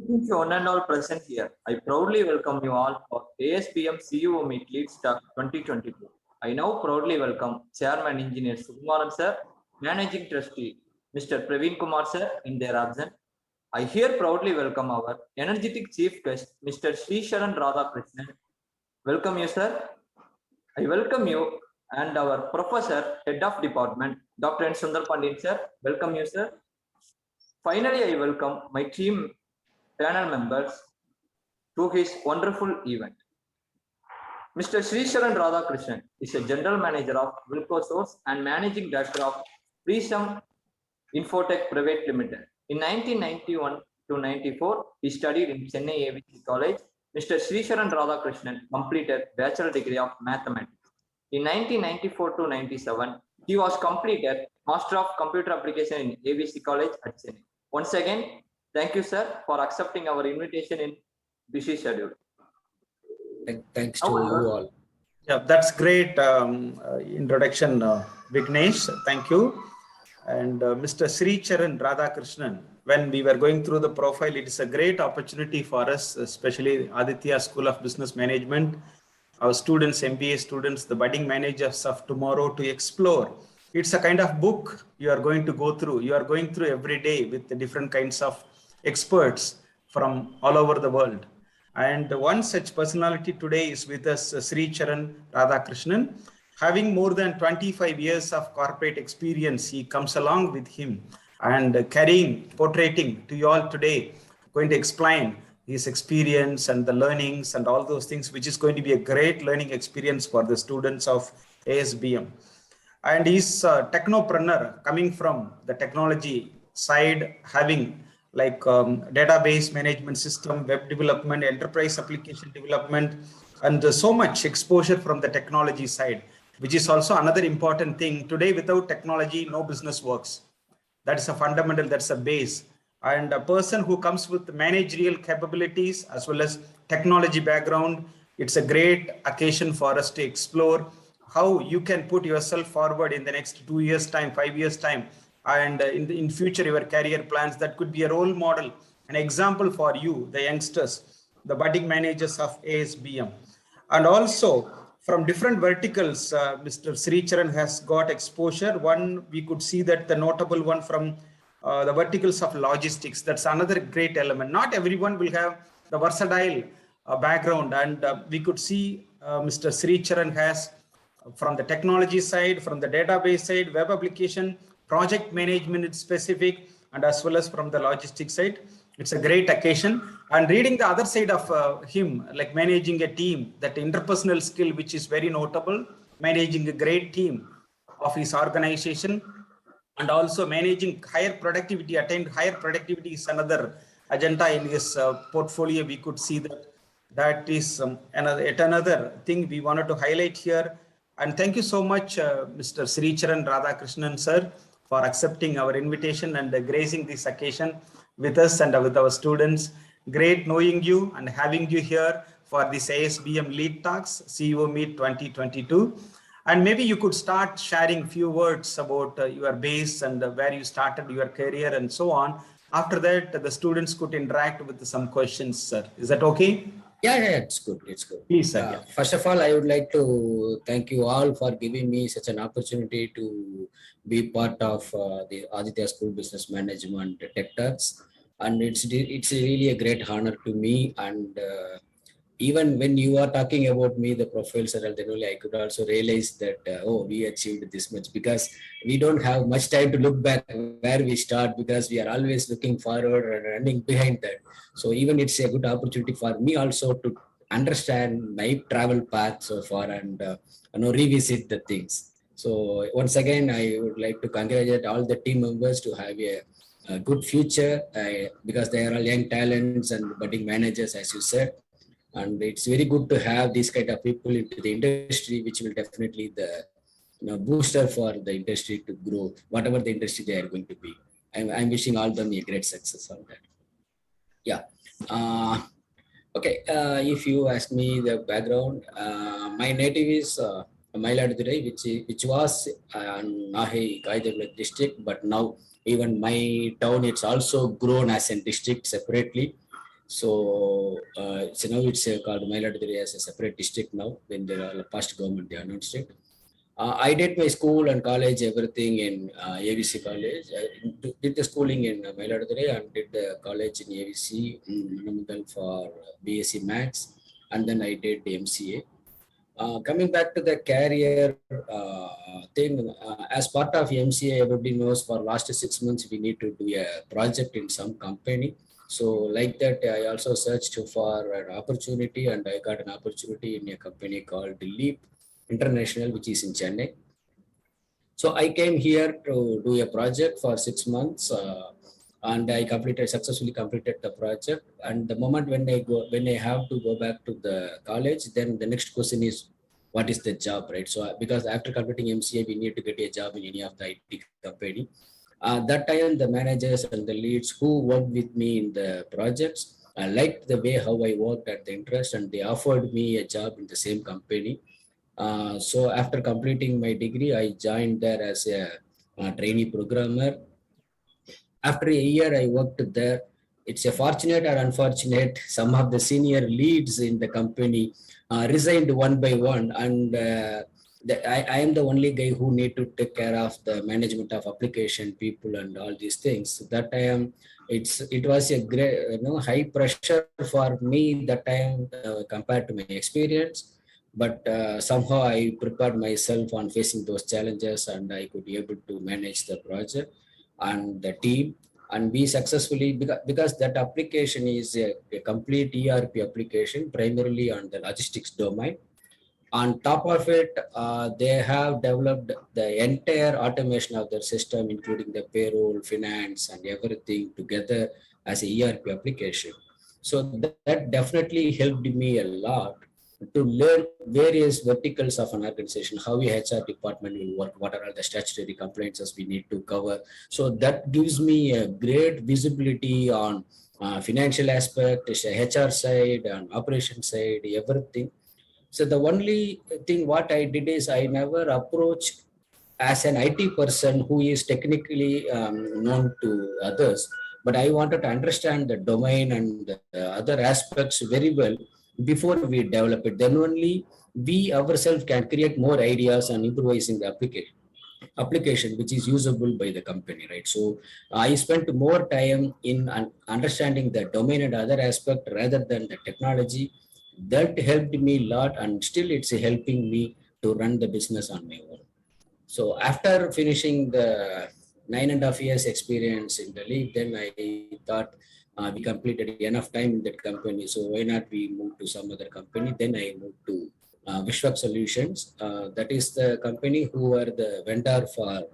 Greetings to one and all present here. I proudly welcome you all for ASBM CEO Meet Lead Stock 2022. I now proudly welcome Chairman Engineer Sukumaran Sir, Managing Trustee Mr. Praveen Kumar Sir in their absence. I here proudly welcome our energetic Chief Guest Mr. Sricharan Rathakrishnan. Welcome you, sir. I welcome you and our Professor, Head of Department, Dr. N. Sundar Pandit Sir. Welcome you, sir. Finally, I welcome my team panel members to his wonderful event. Mr. Sricharan Rathakrishnan is a General Manager of Wilco Source and Managing Director of Prisam Infotech Private Limited. In 1991 to 94, he studied in Chennai ABC College. Mr. Sricharan Rathakrishnan completed Bachelor degree of Mathematics. In 1994 to 97, he was completed Master of Computer Application in ABC College at Chennai. Once again, thank you, sir, for accepting our invitation in busy schedule. Thanks to you all. Yeah, that's great introduction, Vignesh. Thank you. And Mr. Sricharan Rathakrishnan, when we were going through the profile, it is a great opportunity for us, especially Adithya School of Business Management, our students, MBA students, the budding managers of tomorrow to explore. It's a kind of book you are going to go through. You are going through every day with the different kinds of experts from all over the world. And one such personality today is with us, Sricharan Rathakrishnan. Having more than 25 years of corporate experience, he comes along with him and portraying to you all today, going to explain his experience and the learnings and all those things, which is going to be a great learning experience for the students of ASBM. And he's a technopreneur coming from the technology side, having like database management system, web development, enterprise application development, and so much exposure from the technology side, which is also another important thing. Today, without technology, no business works. That is a fundamental, that's a base. And a person who comes with managerial capabilities as well as technology background, it's a great occasion for us to explore how you can put yourself forward in the next 2 years time, 5 years time, and in future your career plans. That could be a role model, an example for you, the youngsters, the budding managers of ASBM. And also from different verticals, Mr. Sricharan has got exposure. One, we could see that the notable one from the verticals of logistics. That's another great element. Not everyone will have the versatile background, and we could see Mr. Sricharan has from the technology side, from the database side, web application, project management specific, and as well as from the logistics side. It's a great occasion. And reading the other side of him, like managing a team, that interpersonal skill, which is very notable, managing a great team of his organization, and also managing higher productivity, attained higher productivity is another agenda in his portfolio. We could see that is another thing we wanted to highlight here. And thank you so much, Mr. Sricharan Rathakrishnan, sir, for accepting our invitation and gracing this occasion with us and with our students. Great knowing you and having you here for this ASBM Lead Talks CEO Meet 2022. And maybe you could start sharing few words about your base and where you started your career and so on. After that, the students could interact with some questions, sir. Is that okay? Yeah, it's good. It's good. Please, sir. First of all, I would like to thank you all for giving me such an opportunity to be part of the Adithya School Business Management Tech Talks. And it's really a great honor to me. And even when you are talking about me, the profiles and all, then only I could also realize that, we achieved this much, because we don't have much time to look back where we start, because we are always looking forward and running behind that. So even it's a good opportunity for me also to understand my travel path so far and revisit the things. So once again, I would like to congratulate all the team members to have a good future, because they are all young talents and budding managers, as you said. And it's very good to have these kind of people into the industry, which will definitely the booster for the industry to grow, whatever the industry they are going to be. I'm wishing all them a great success on that. Yeah. Okay. If you ask me the background, my native is Mailaduthurai, which was Nahe Kaidavila district, but now even my town, it's also grown as a district separately. So now it's called Mailaduguri as a separate district now. When the past government they announced it. I did my school and college, everything in AVC college. I did the schooling in Mailaduguri and did the college in AVC in Namagal for BSc Maths, and then I did the MCA. Coming back to the career thing, as part of MCA, everybody knows for last 6 months we need to do a project in some company. So like that, I also searched for an opportunity, and I got an opportunity in a company called Leaap International, which is in Chennai. So I came here to do a project for 6 months, and I successfully completed the project. And the moment when I have to go back to the college, then the next question is, what is the job, right? So because after completing MCA, we need to get a job in any of the IT company. That time, the managers and the leads who worked with me in the projects, I liked the way how I worked at the interest, and they offered me a job in the same company. So after completing my degree, I joined there as a trainee programmer. After a year, I worked there. It's a fortunate or unfortunate. Some of the senior leads in the company resigned one by one, and I am the only guy who need to take care of the management of application people and all these things. So that time, it was a great, high pressure for me that time compared to my experience. But somehow I prepared myself on facing those challenges, and I could be able to manage the project and the team, and we successfully, because that application is a complete ERP application primarily on the logistics domain. On top of it, they have developed the entire automation of their system, including the payroll, finance, and everything together as a ERP application. So that definitely helped me a lot to learn various verticals of an organization, how a HR department will work, what are all the statutory compliances we need to cover. So that gives me a great visibility on financial aspect, HR side, and operation side, everything. So the only thing what I did is I never approached as an IT person who is technically known to others, but I wanted to understand the domain and the other aspects very well before we develop it. Then only we ourselves can create more ideas and improvising the application which is usable by the company, right? So I spent more time in understanding the domain and other aspect rather than the technology. That helped me a lot, and still it's helping me to run the business on my own. So after finishing the 9.5 years experience in the league, then I thought we completed enough time in that company. So why not we move to some other company? Then I moved to Vishwak Solutions. That is the company who are the vendor for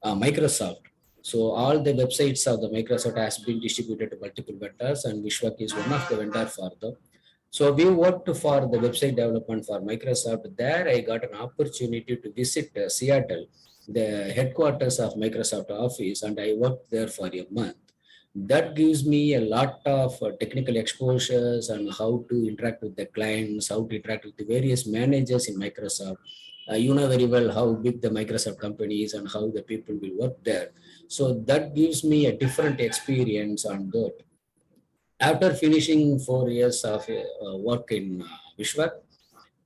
Microsoft. So all the websites of the Microsoft has been distributed to multiple vendors, and Vishwak is one of the vendor for them. So we worked for the website development for Microsoft. There I got an opportunity to visit Seattle, the headquarters of Microsoft office, and I worked there for a month. That gives me a lot of technical exposures on how to interact with the clients, how to interact with the various managers in Microsoft. You know very well how big the Microsoft company is and how the people will work there. So that gives me a different experience on that. After finishing 4 years of work in Vishwak,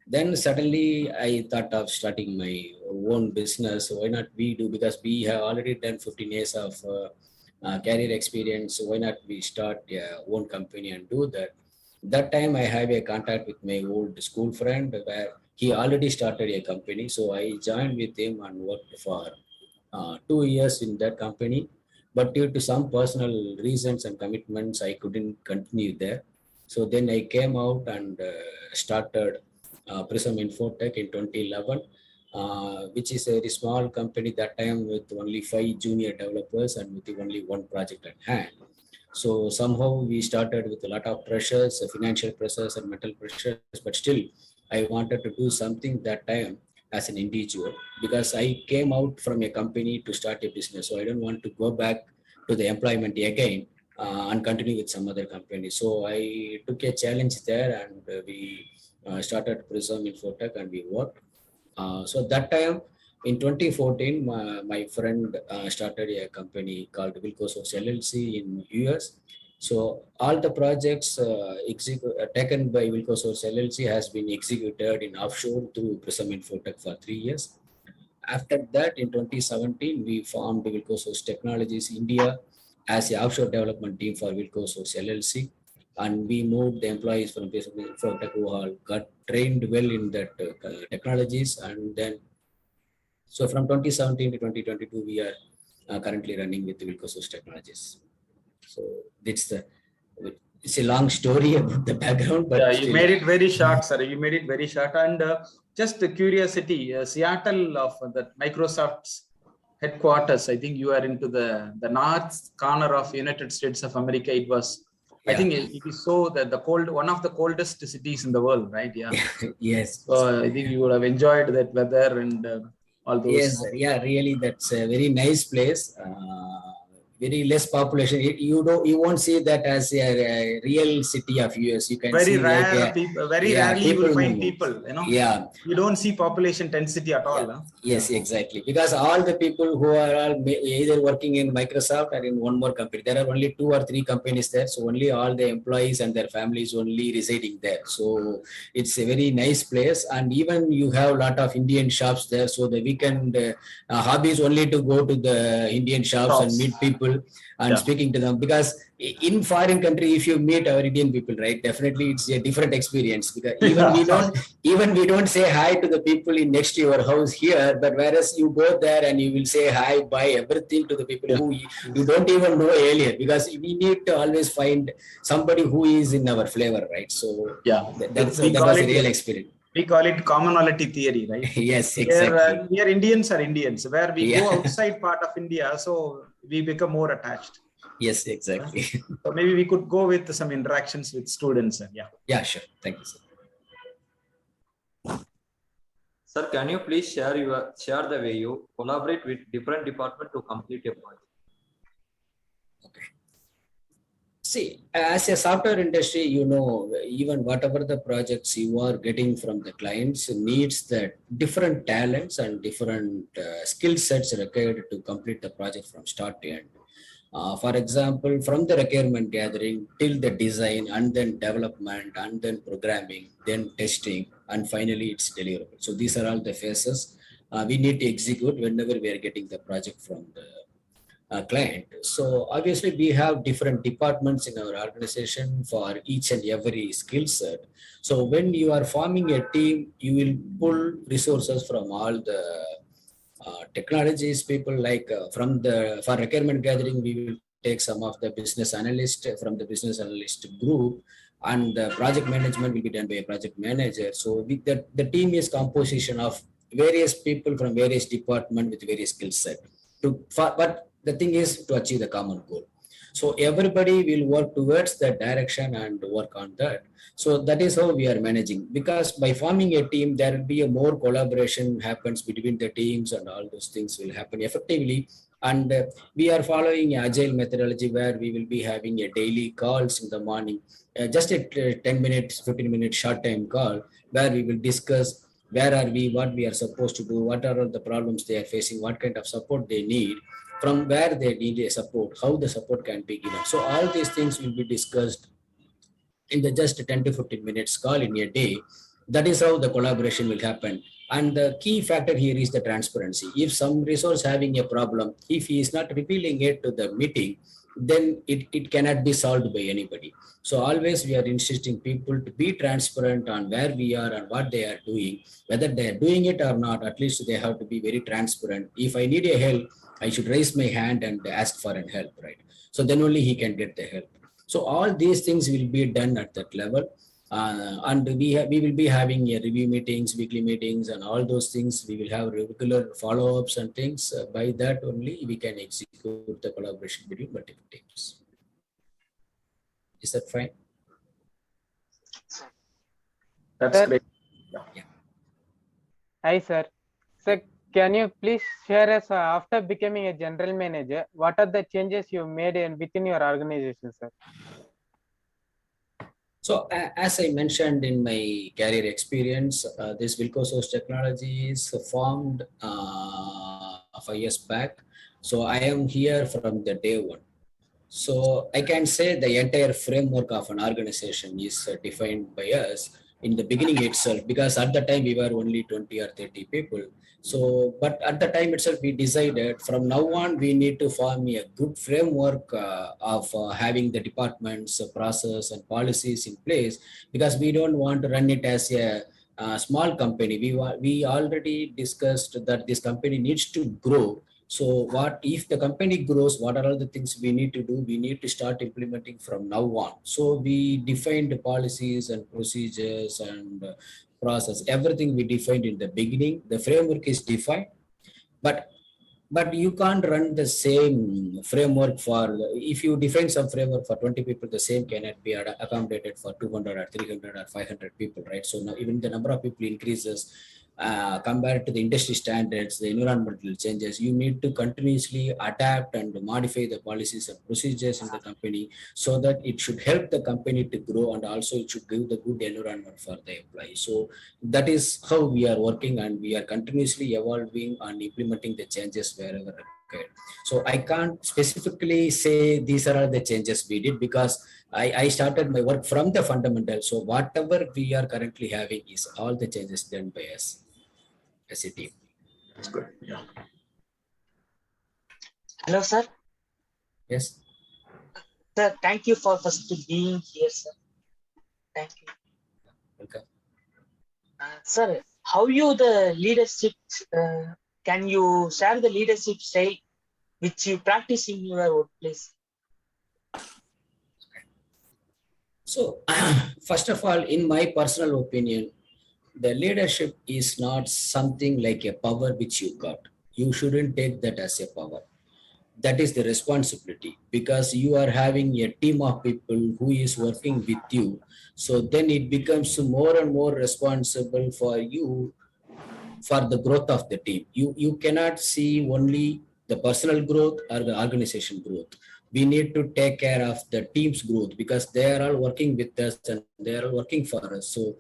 then suddenly I thought of starting my own business. Why not we do? Because we have already done 15 years of career experience. So why not we start a own company and do that? That time I have a contact with my old school friend where he already started a company. So I joined with him and worked for 2 years in that company. But due to some personal reasons and commitments, I couldn't continue there. So then I came out and started Prisam Infotech in 2011, which is a very small company that time with only 5 junior developers and with only one project at hand. So somehow we started with a lot of pressures, financial pressures and mental pressures, but still I wanted to do something that time as an individual, because I came out from a company to start a business. So I don't want to go back to the employment again and continue with some other company. So I took a challenge there, and we started Prism Infotech and we worked. So that time in 2014, my friend started a company called Wilco LLC in US. So all the projects taken by Wilco Source LLC has been executed in offshore through Prisam Infotech for 3 years. After that, in 2017, we formed Wilco Source Technologies India as the offshore development team for Wilco Source LLC. And we moved the employees from Prisam Infotech who all got trained well in that technologies. And then, so from 2017 to 2022, we are currently running with Wilco Source Technologies. So it's a long story about the background, but yeah, you made it very short, sir. You made it very short. And just a curiosity, Seattle of the Microsoft's headquarters, I think you are into the north corner of United States of America. It was, I think it is so that one of the coldest cities in the world, right? Yeah. Yes. So I think you would have enjoyed that weather and all those. Yes, yeah, really, that's a very nice place. Very less population. You won't see that as a real city of US. You can very see rare like people. Very rarely you will find people. You know. Yeah. You don't see population density at all. Yeah. Huh? Yes, exactly. Because all the people who are all either working in Microsoft or in one more company, there are only 2 or 3 companies there. So only all the employees and their families only residing there. So it's a very nice place. And even you have a lot of Indian shops there. So the weekend hobby is only to go to the Indian shops and meet people and speaking to them. Because in foreign country, if you meet our Indian people, right, definitely it's a different experience. Because even we don't say hi to the people in next to your house here, but whereas you go there and you will say hi, buy everything to the people who you don't even know earlier, because we need to always find somebody who is in our flavor, right? So that was a real experience. We call it commonality theory, right? Yes, exactly. Here Indians are Indians. Where we go outside part of India, so we become more attached. Yes, exactly. So maybe we could go with some interactions with students. Yeah, sure. Thank you, sir. Sir, can you please share the way you collaborate with different departments to complete a project? Okay. See, as a software industry, you know, even whatever the projects you are getting from the clients needs the different talents and different skill sets required to complete the project from start to end. For example, from the requirement gathering till the design and then development and then programming, then testing, and finally it's deliverable. So these are all the phases we need to execute whenever we are getting the project from the client. So obviously we have different departments in our organization for each and every skill set. So when you are forming a team, you will pull resources from all the technologies people, like for requirement gathering, we will take some of the business analyst from the business analyst group, and the project management will be done by a project manager. So the team is composition of various people from various departments with various skill set. But the thing is to achieve the common goal. So everybody will work towards that direction and work on that. So that is how we are managing, because by forming a team, there will be a more collaboration happens between the teams, and all those things will happen effectively. And we are following agile methodology where we will be having a daily calls in the morning, just a 10 minutes, 15 minutes short time call, where we will discuss where are we, what we are supposed to do, what are all the problems they are facing, what kind of support they need, from where they need a support, how the support can be given. So all these things will be discussed in the just 10 to 15 minutes call in a day. That is how the collaboration will happen. And the key factor here is the transparency. If some resource having a problem, if he is not revealing it to the meeting, then it cannot be solved by anybody. So always we are insisting people to be transparent on where we are and what they are doing, whether they are doing it or not. At least they have to be very transparent. If I need a help, I should raise my hand and ask for an help, right? So then only he can get the help. So all these things will be done at that level. And we will be having review meetings, weekly meetings, and all those things. We will have regular follow-ups and things. By that only we can execute the collaboration between multiple teams. Is that fine? That's great. Yeah. Hi, sir. Sir, can you please share us after becoming a general manager, what are the changes you made within your organization, sir? So as I mentioned in my career experience, this Wilco Source Technologies formed 5 years back. So I am here from the day one. So I can say the entire framework of an organization is defined by us in the beginning itself, because at the time we were only 20 or 30 people. So, but at the time itself, we decided from now on, we need to form a good framework of having the departments, process and policies in place, because we don't want to run it as a small company. We already discussed that this company needs to grow. So what if the company grows, what are all the things we need to do? We need to start implementing from now on. So we defined the policies and procedures and process, everything we defined in the beginning. The framework is defined, but you can't run the same framework for, if you define some framework for 20 people, the same cannot be accommodated for 200 or 300 or 500 people, right? So now even the number of people increases, compared to the industry standards, the environmental changes, you need to continuously adapt and modify the policies and procedures in the company, so that it should help the company to grow, and also it should give the good environment for the employees. So that is how we are working, and we are continuously evolving and implementing the changes wherever required. So I can't specifically say these are all the changes we did, because I started my work from the fundamentals. So whatever we are currently having is all the changes done by us as a team. That's good. Yeah. Hello, sir. Yes. Sir, thank you for first being here, sir. Thank you. Welcome. Sir, how you the leadership, can you share the leadership style which you practice in your workplace? So first of all, in my personal opinion, the leadership is not something like a power which you got. You shouldn't take that as a power. That is the responsibility, because you are having a team of people who is working with you. So then it becomes more and more responsible for you for the growth of the team. You cannot see only the personal growth or the organization growth. We need to take care of the team's growth, because they are all working with us and they are all working for us. So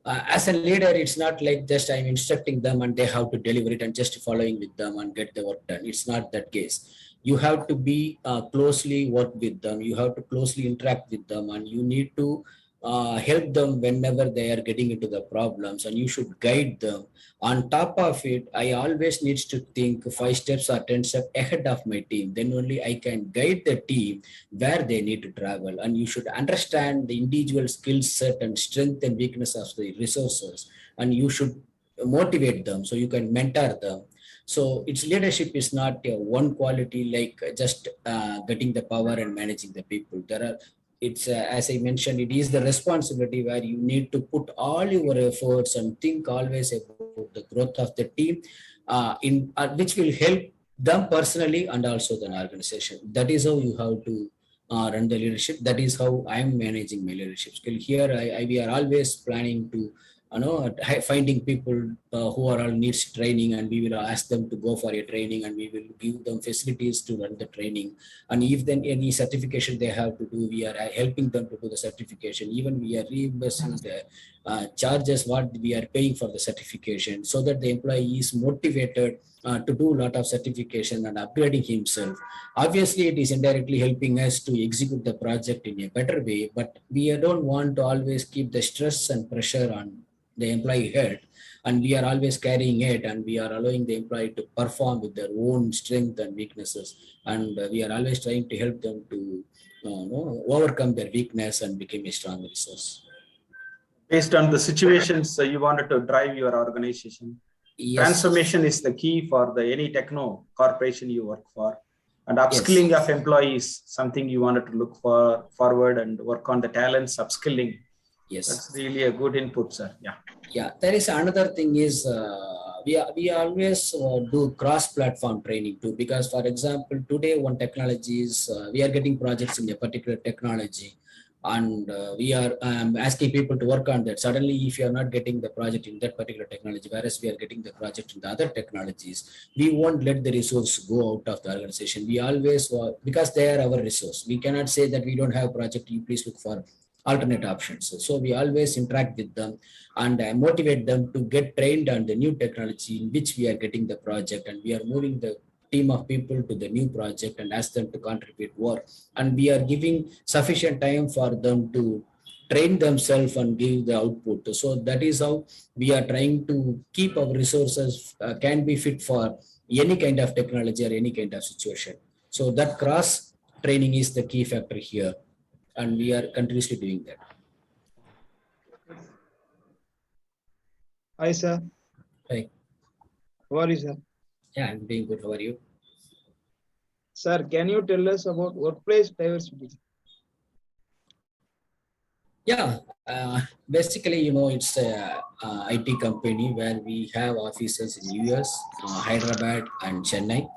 as a leader, it's not like just I'm instructing them and they have to deliver it and just following with them and get the work done. It's not that case. You have to be closely work with them. You have to closely interact with them, and you need to help them whenever they are getting into the problems, and you should guide them. On top of it, I always needs to think 5 steps or 10 steps ahead of my team. Then only I can guide the team where they need to travel. And you should understand the individual skill set and strength and weakness of the resources, and you should motivate them so you can mentor them. So its leadership is not one quality like just getting the power and managing the people. There are, it's as I mentioned, it is the responsibility where you need to put all your efforts and think always about the growth of the team, which will help them personally and also the organization. That is how you have to run the leadership. That is how I'm managing my leadership skill. Here, we are always planning to finding people who are all needs training, and we will ask them to go for a training, and we will give them facilities to run the training. And if then any certification they have to do, we are helping them to do the certification. Even we are reimbursing the charges what we are paying for the certification, so that the employee is motivated to do a lot of certification and upgrading himself. Obviously, it is indirectly helping us to execute the project in a better way, but we don't want to always keep the stress and pressure on the employee head, and we are always carrying it, and we are allowing the employee to perform with their own strength and weaknesses, and we are always trying to help them to overcome their weakness and become a strong resource. Based on the situations you wanted to drive your organization, yes. Transformation is the key for any techno corporation you work for, and upskilling yes. of employees, something you wanted to look forward and work on the talents, upskilling. Yes, that's really a good input, sir. Yeah. Yeah, there is another thing is we always do cross-platform training too, because for example, today one technology is we are getting projects in a particular technology, and we are asking people to work on that. Suddenly, if you are not getting the project in that particular technology, whereas we are getting the project in the other technologies, we won't let the resource go out of the organization. We always, because they are our resource, we cannot say that we don't have a project, you please look for alternate options. So we always interact with them and motivate them to get trained on the new technology in which we are getting the project, and we are moving the team of people to the new project and ask them to contribute work. And we are giving sufficient time for them to train themselves and give the output. So that is how we are trying to keep our resources can be fit for any kind of technology or any kind of situation. So that cross training is the key factor here, and we are continuously doing that. Hi, sir. Hi. How are you, sir? Yeah, I'm doing good. How are you? Sir, can you tell us about workplace diversity? Yeah, basically, it's a, IT company where we have offices in US, Hyderabad, and Chennai.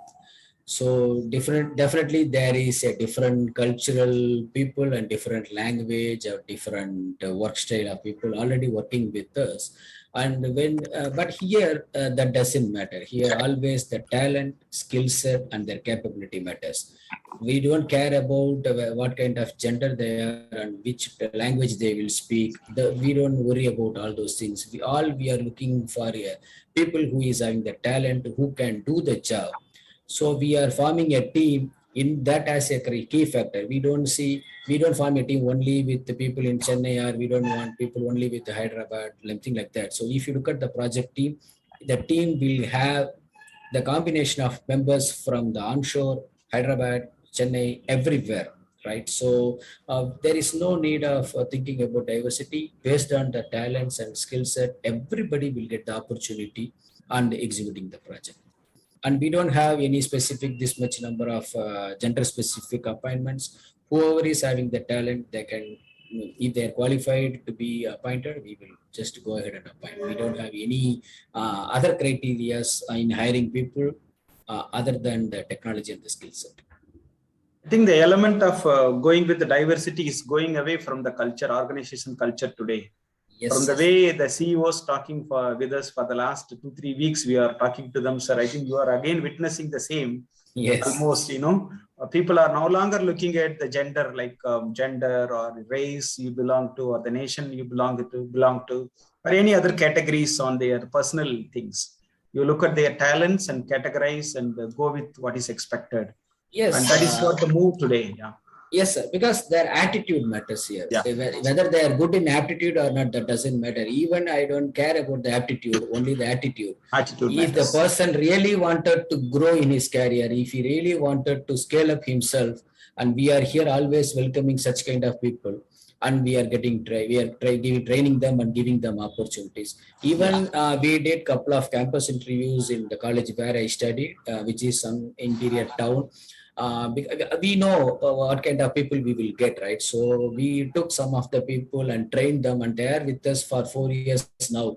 So definitely there is a different cultural people and different language or different work style of people already working with us. And but here that doesn't matter. Here always the talent, skill set, and their capability matters. We don't care about what kind of gender they are and which language they will speak. We don't worry about all those things. We are looking for people who is having the talent, who can do the job. So we are forming a team in that as a key factor. We don't form a team only with the people in Chennai, or we don't want people only with Hyderabad, something like that. So if you look at the project team, the team will have the combination of members from the onshore, Hyderabad, Chennai, everywhere, right? So there is no need of thinking about diversity based on the talents and skill set. Everybody will get the opportunity and executing the project. And we don't have any specific this much number of gender specific appointments. Whoever is having the talent, they can, if they're qualified to be appointed, we will just go ahead and appoint. We don't have any other criteria in hiring people other than the technology and the skill set. I think the element of going with the diversity is going away from the culture, organization culture today. Yes. From the way the CEOs talking with us for the last 2-3 weeks, we are talking to them, sir. I think you are again witnessing the same. Yes. Almost, people are no longer looking at the gender, like gender or race you belong to, or the nation you belong to, or any other categories on their personal things. You look at their talents and categorize and go with what is expected. Yes. And that is what the move today. Yeah. Yes, sir, because their attitude matters here. Yeah. Whether they are good in aptitude or not, that doesn't matter. Even I don't care about the aptitude, only the attitude. Attitude if matters. The person really wanted to grow in his career, if he really wanted to scale up himself, and we are here always welcoming such kind of people, and we are training them and giving them opportunities. Even we did couple of campus interviews in the college where I studied, which is some interior town. We know what kind of people we will get, right? So we took some of the people and trained them, and they are with us for 4 years now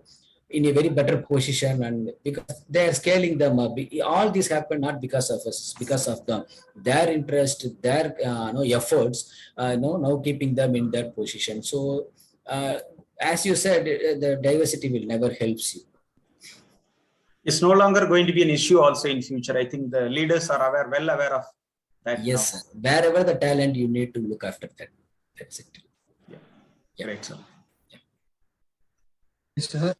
in a very better position, and because they are scaling them up. All this happened not because of us, because of them, their interest, their efforts, now keeping them in that position. So as you said, the diversity will never helps you. It's no longer going to be an issue also in future. I think the leaders are well aware of that. Yes, sir. Wherever the talent, you need to look after that. That's it. Yeah. Right, sir. Yeah. Sir.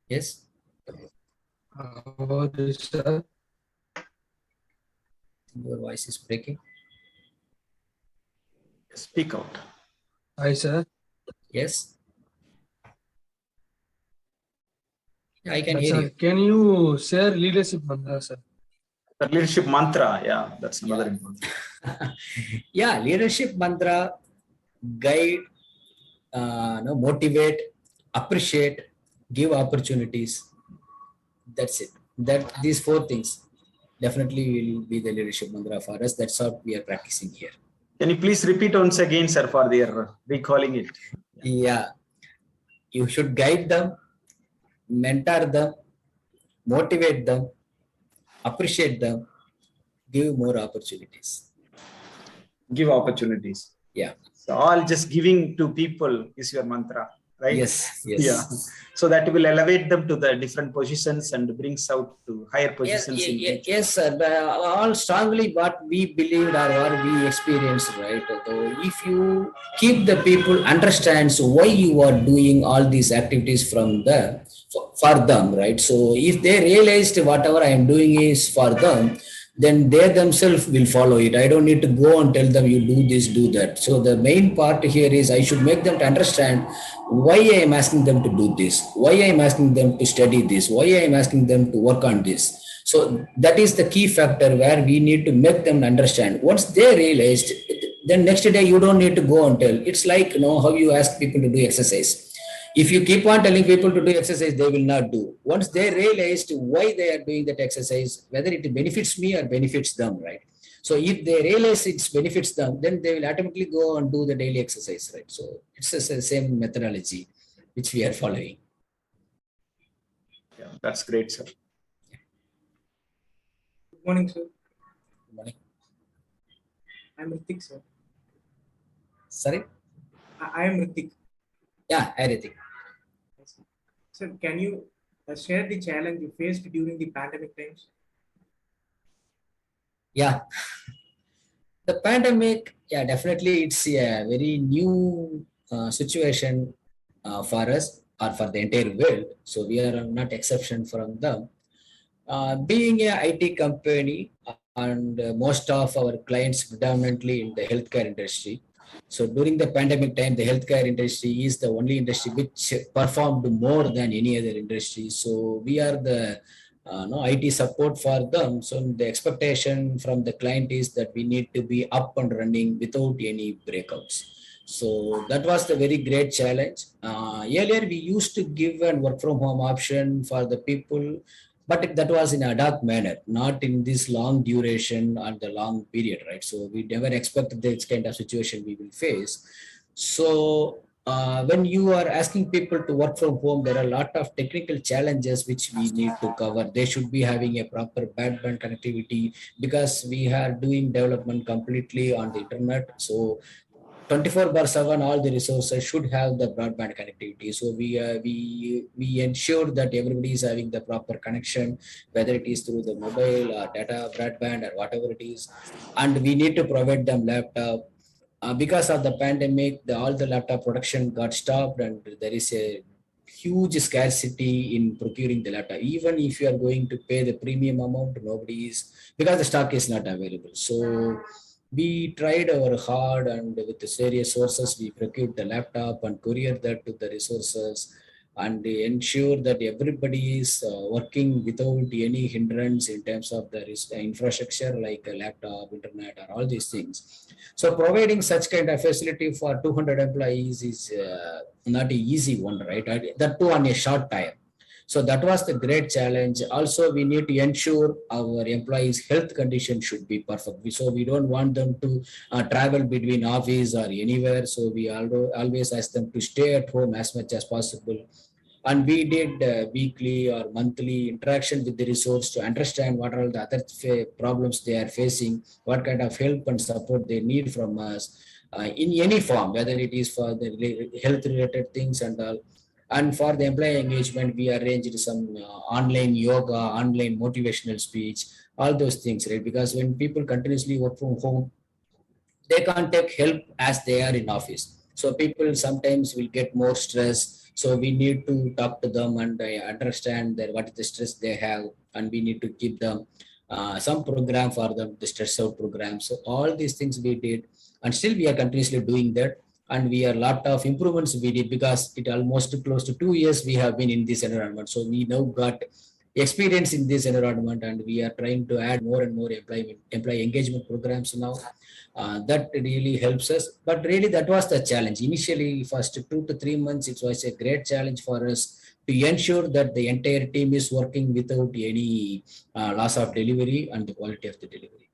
Yes. Sir. Your voice is breaking. Speak out. Hi, sir. Yes. I can hear you. Can you share leadership mantra, sir? The leadership mantra, yeah, that's another important. Yeah, leadership mantra: guide, motivate, appreciate, give opportunities. That's it. These 4 things definitely will be the leadership mantra for us. That's what we are practicing here. Can you please repeat once again, sir, for their recalling it? Yeah, you should guide them, mentor them, motivate them, appreciate them, give more opportunities. Give opportunities. Yeah. So all just giving to people is your mantra. right? Yes, yes. Yeah. So that will elevate them to the different positions and brings out to higher positions in future. Yes, sir. All strongly what we believed or what we experienced, right? So if you keep the people understands why you are doing all these activities from them for them, right? So if they realized whatever I am doing is for them, then they themselves will follow it. I don't need to go and tell them you do this, do that. So the main part here is I should make them to understand why I am asking them to do this, why I am asking them to study this, why I am asking them to work on this. So that is the key factor where we need to make them understand. Once they realized, then next day you don't need to go and tell. It's like how you ask people to do exercise. If you keep on telling people to do exercise, they will not do. Once they realized why they are doing that exercise, whether it benefits me or benefits them, right? So if they realize it benefits them, then they will automatically go and do the daily exercise, right? So it's the same methodology which we are following. Yeah, that's great, sir. Good morning, sir. Good morning. I'm Ritik, sir. Sorry? I am Ritik. Yeah, everything. Sir, can you share the challenge you faced during the pandemic times? Yeah. The pandemic, yeah, definitely it's a very new situation for us or for the entire world. So we are not exception from them. Being a IT company and most of our clients predominantly in the healthcare industry. So during the pandemic time, the healthcare industry is the only industry which performed more than any other industry. So we are the IT support for them. So the expectation from the client is that we need to be up and running without any breakouts. So that was the very great challenge. Earlier, we used to give a work from home option for the people, but that was in ad hoc manner, not in this long duration or the long period, right? So we never expect this kind of situation we will face. So when you are asking people to work from home, there are a lot of technical challenges which we need to cover. They should be having a proper broadband connectivity because we are doing development completely on the internet. So 24/7 all the resources should have the broadband connectivity. So we ensure that everybody is having the proper connection, whether it is through the mobile or data broadband or whatever it is, and we need to provide them laptop. Because of the pandemic, all the laptop production got stopped and there is a huge scarcity in procuring the laptop. Even if you are going to pay the premium amount, nobody is, because the stock is not available. So we tried our hard and with the various sources, we procured the laptop and courier that to the resources and ensure that everybody is working without any hindrance in terms of the infrastructure like a laptop, internet, or all these things. So providing such kind of facility for 200 employees is not an easy one, right? That too on a short time. So that was the great challenge. Also, we need to ensure our employees' health condition should be perfect. So we don't want them to travel between office or anywhere. So we always ask them to stay at home as much as possible. And we did weekly or monthly interaction with the resource to understand what are the other problems they are facing, what kind of help and support they need from us in any form, whether it is for the health related things and all. And for the employee engagement, we arranged some online yoga, online motivational speech, all those things, right? Because when people continuously work from home, they can't take help as they are in office. So people sometimes will get more stress. So we need to talk to them and understand that what is the stress they have, and we need to give them some program for them, the stress out program. So all these things we did, and still we are continuously doing that. And we are a lot of improvements we did because it almost close to 2 years we have been in this environment. So we now got experience in this environment, and we are trying to add more and more employee engagement programs now. That really helps us. But really, that was the challenge. Initially, first 2 to 3 months, it was a great challenge for us to ensure that the entire team is working without any loss of delivery and the quality of the delivery.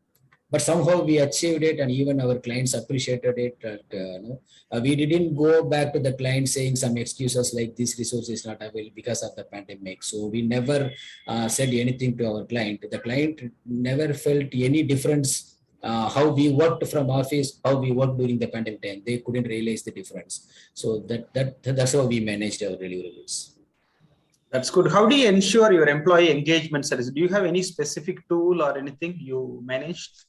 But somehow we achieved it, and even our clients appreciated it. We didn't go back to the client saying some excuses like this resource is not available because of the pandemic. So we never said anything to our client. The client never felt any difference how we worked from office, how we worked during the pandemic time. They couldn't realize the difference. So that's how we managed our deliverables. That's good. How do you ensure your employee engagement service? Do you have any specific tool or anything you managed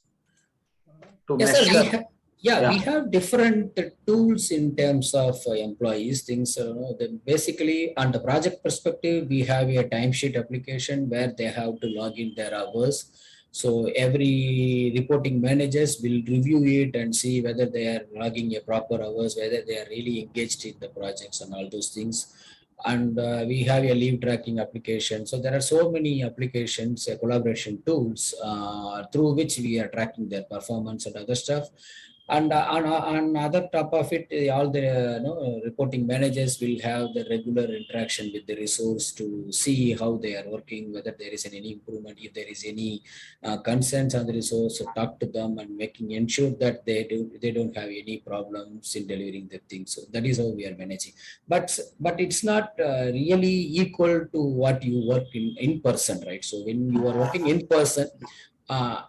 to Yes, sir. measure? We have different tools in terms of employees. Things basically on the project perspective, we have a timesheet application where they have to log in their hours. So every reporting managers will review it and see whether they are logging a proper hours, whether they are really engaged in the projects and all those things. And we have a leave tracking application. So there are so many applications, collaboration tools through which we are tracking their performance and other stuff. And on other top of it, all the reporting managers will have the regular interaction with the resource to see how they are working, whether there is any improvement, if there is any concerns on the resource, so talk to them and ensure that they don't have any problems in delivering the things. So that is how we are managing. But it's not really equal to what you work in person, right? So when you are working in person,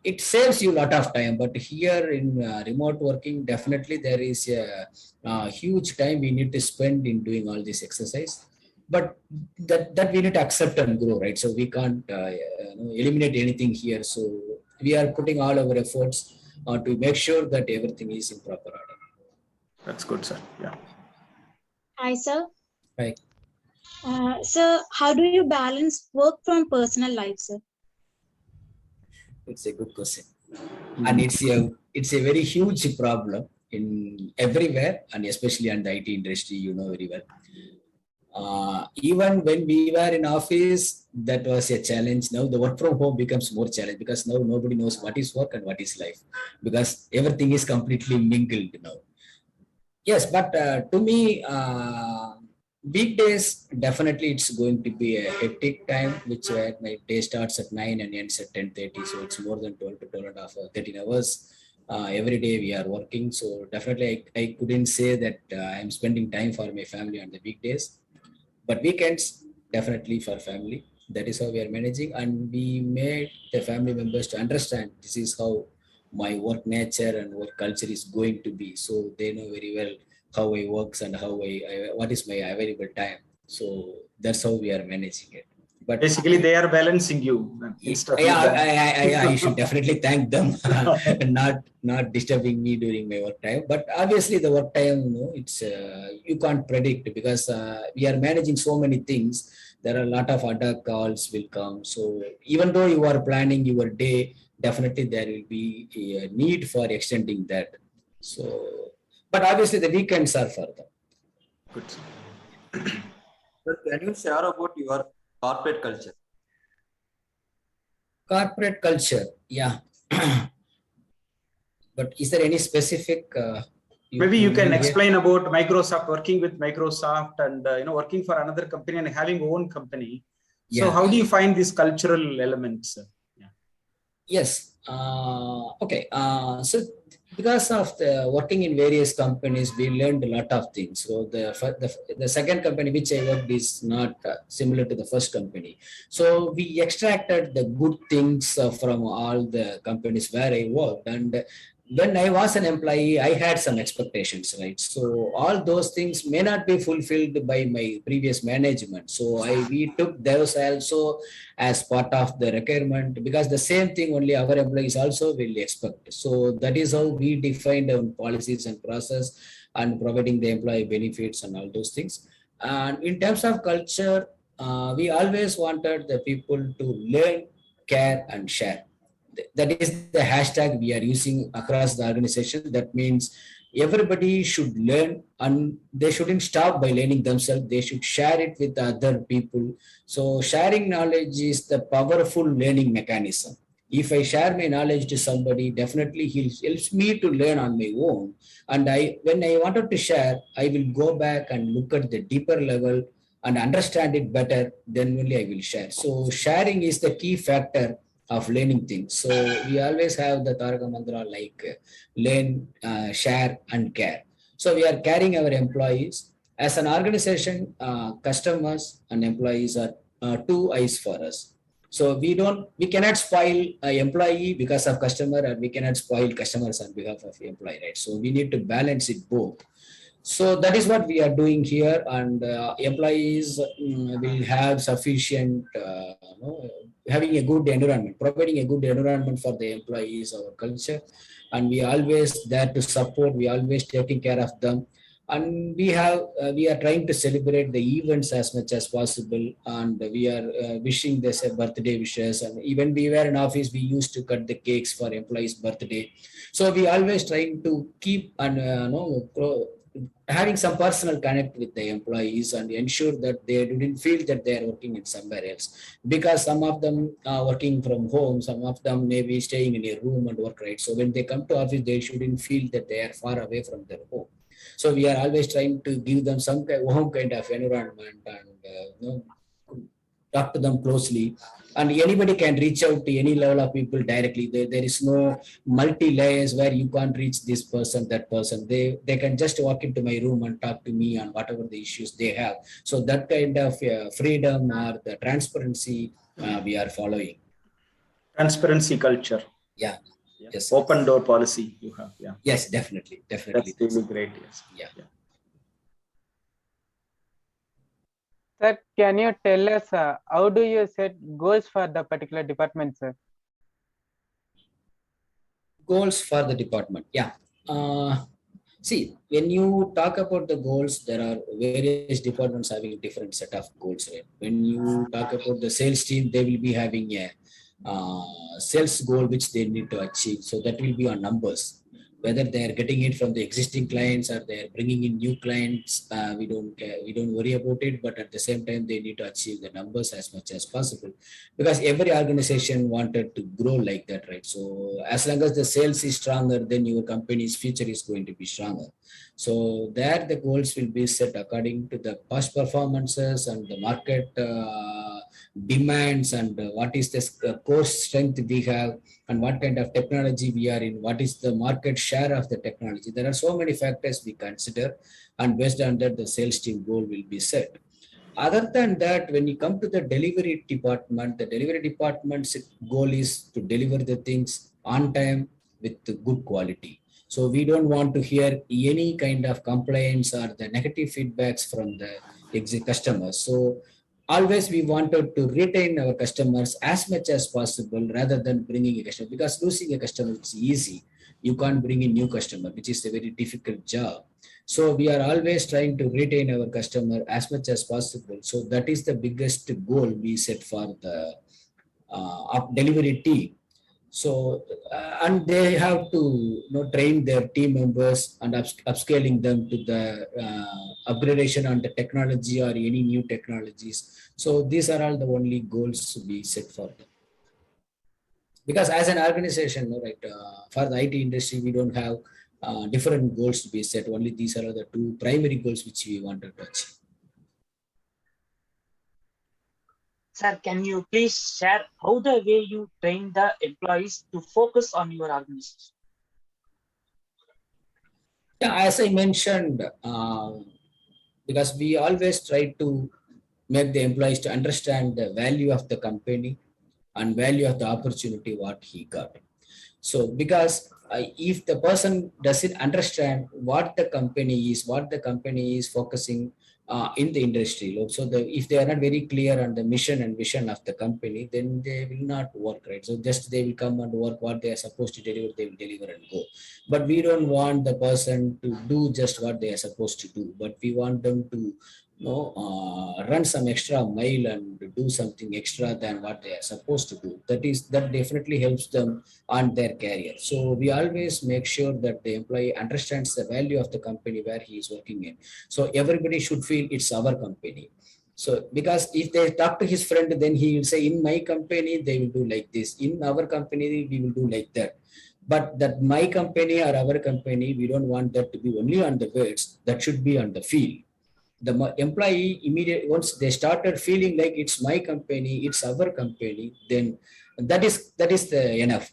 it saves you a lot of time, but here in remote working, definitely there is a huge time we need to spend in doing all this exercise. But that we need to accept and grow, right? So we can't eliminate anything here. So we are putting all our efforts to make sure that everything is in proper order. That's good, sir. Yeah. Hi, sir. Hi. Sir, how do you balance work from personal life, sir? It's a good question, and it's a very huge problem in everywhere, and especially in the IT industry, you know very well. Even when we were in office, that was a challenge. Now the work from home becomes more challenge because now nobody knows what is work and what is life, because everything is completely mingled now. Yes, but to me, weekdays, definitely it's going to be a hectic time, which my day starts at 9 and ends at 10:30. So it's more than 12 to 12 and a half, 13 hours. Every day we are working. So definitely I couldn't say that I'm spending time for my family on the weekdays. But weekends, definitely for family. That is how we are managing. And we made the family members to understand this is how my work nature and work culture is going to be. So they know very well how I works and how what is my available time. So that's how we are managing it. But basically, they are balancing you. I should definitely thank them, not disturbing me during my work time. But obviously, the work time, it's you can't predict because we are managing so many things. There are a lot of other calls will come. So even though you are planning your day, definitely there will be a need for extending that. So, but obviously the weekends are further. Good. Sir, can you share about your corporate culture? Corporate culture, yeah. But is there any specific? Maybe you can explain about Microsoft, working with Microsoft and working for another company and having own company. So Yeah. how do you find these cultural elements? Yeah. Yes. Okay. So because of the working in various companies, we learned a lot of things. So the second company which I worked is not similar to the first company. So we extracted the good things from all the companies where I worked. And when I was an employee, I had some expectations, right? So all those things may not be fulfilled by my previous management. So we took those also as part of the requirement, because the same thing only our employees also will expect. So that is how we defined our policies and process and providing the employee benefits and all those things. And in terms of culture, we always wanted the people to learn, care, and share. That is the hashtag we are using across the organization. That means everybody should learn, and they shouldn't stop by learning themselves. They should share it with other people. So sharing knowledge is the powerful learning mechanism. If I share my knowledge to somebody, definitely he helps me to learn on my own. And when I wanted to share, I will go back and look at the deeper level and understand it better. Then only I will share. So sharing is the key factor of learning things. So we always have the Taraka mantra like learn, share, and care. So we are carrying our employees. As an organization, customers and employees are two eyes for us. So we cannot spoil an employee because of customer, and we cannot spoil customers on behalf of employee, right? So we need to balance it both. So that is what we are doing here, and employees will have sufficient, having a good environment, providing a good environment for the employees, our culture, and we always there to support. We always taking care of them, and we are trying to celebrate the events as much as possible, and we are wishing this birthday wishes, and even we were in office, we used to cut the cakes for employees' birthday. So we always trying to keep and having some personal connect with the employees and ensure that they didn't feel that they are working in somewhere else, because some of them are working from home, some of them may be staying in a room and work, right? So when they come to office, they shouldn't feel that they are far away from their home. So we are always trying to give them some home kind of environment, and talk to them closely, and anybody can reach out to any level of people directly. There is no multi layers where you can't reach this person, that person. They can just walk into my room and talk to me on whatever the issues they have. So that kind of freedom or the transparency we are following. Transparency culture. Yeah. Yes. Open door policy you have. Yeah. Yes, definitely. That's really great. Yes. Yeah. Sir, can you tell us how do you set goals for the particular department, sir? Goals for the department. Yeah. See, when you talk about the goals, there are various departments having different set of goals. Right? When you talk about the sales team, they will be having a sales goal which they need to achieve. So that will be on numbers. Whether they are getting it from the existing clients or they are bringing in new clients, we don't worry about it. But at the same time, they need to achieve the numbers as much as possible, because every organization wanted to grow like that, right? So as long as the sales is stronger, then your company's future is going to be stronger. So there, the goals will be set according to the past performances and the market demands, and what is the core strength we have, and what kind of technology we are in, what is the market share of the technology. There are so many factors we consider, and based on that, the sales team goal will be set. Other than that, when you come to the delivery department, the delivery department's goal is to deliver the things on time with good quality. So we don't want to hear any kind of complaints or the negative feedbacks from the customers. So always we wanted to retain our customers as much as possible rather than bringing a customer, because losing a customer is easy. You can't bring in new customer, which is a very difficult job. So we are always trying to retain our customer as much as possible. So that is the biggest goal we set for the delivery team. So and they have to train their team members and upscaling them to the upgradation on the technology or any new technologies. So these are all the only goals we set for them. Because as an organization, right, for the IT industry, we don't have different goals to be set. Only these are the two primary goals which we wanted to achieve. Sir, can you please share how the way you train the employees to focus on your organization? Yeah, as I mentioned, because we always try to make the employees to understand the value of the company and value of the opportunity what he got. So because if the person doesn't understand what the company is focusing in the industry, so if they are not very clear on the mission and vision of the company, then they will not work, right? So just they will come and work what they are supposed to deliver, they will deliver and go. But we don't want the person to do just what they are supposed to do, but we want them to run some extra mile and do something extra than what they are supposed to do. That definitely helps them on their career. So we always make sure that the employee understands the value of the company where he is working in. So everybody should feel it's our company. So because if they talk to his friend, then he will say, in my company, they will do like this. In our company, we will do like that. But that my company or our company, we don't want that to be only on the words. That should be on the field. The employee immediately, once they started feeling like it's my company, it's our company, then that is the enough.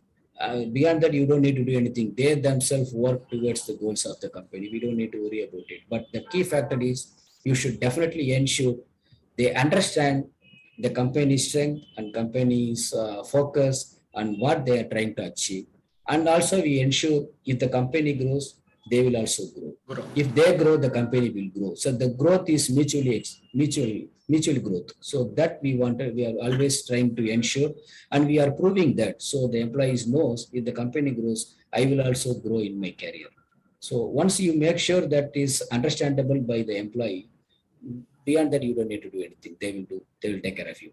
Beyond that, you don't need to do anything. They themselves work towards the goals of the company. We don't need to worry about it. But the key factor is you should definitely ensure they understand the company's strength and company's focus and what they are trying to achieve. And also we ensure if the company grows, they will also grow. If they grow, the company will grow. So the growth is mutual growth. So that we are always trying to ensure, and we are proving that. So the employees knows if the company grows, I will also grow in my career. So once you make sure that is understandable by the employee, beyond that you don't need to do anything. They will take care of you.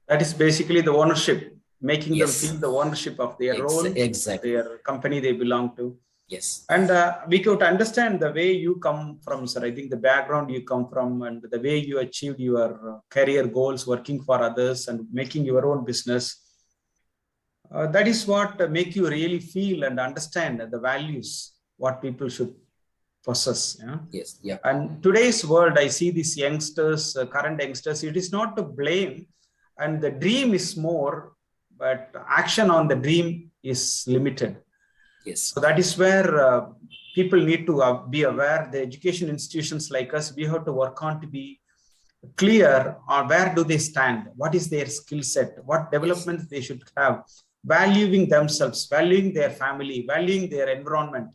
That is basically the ownership, making Yes. them feel the ownership of their role, exactly. their company they belong to. Yes. And we could understand the way you come from, sir. I think the background you come from and the way you achieved your career goals, working for others and making your own business. That is what make you really feel and understand the values, what people should possess. Yeah? Yes. Yeah. And today's world, I see these youngsters, current youngsters, it is not to blame. And the dream is more, but action on the dream is limited. Yes. So that is where people need to be aware. The education institutions like us, we have to work on to be clear on where do they stand, what is their skill set, what developments they should have, valuing themselves, valuing their family, valuing their environment,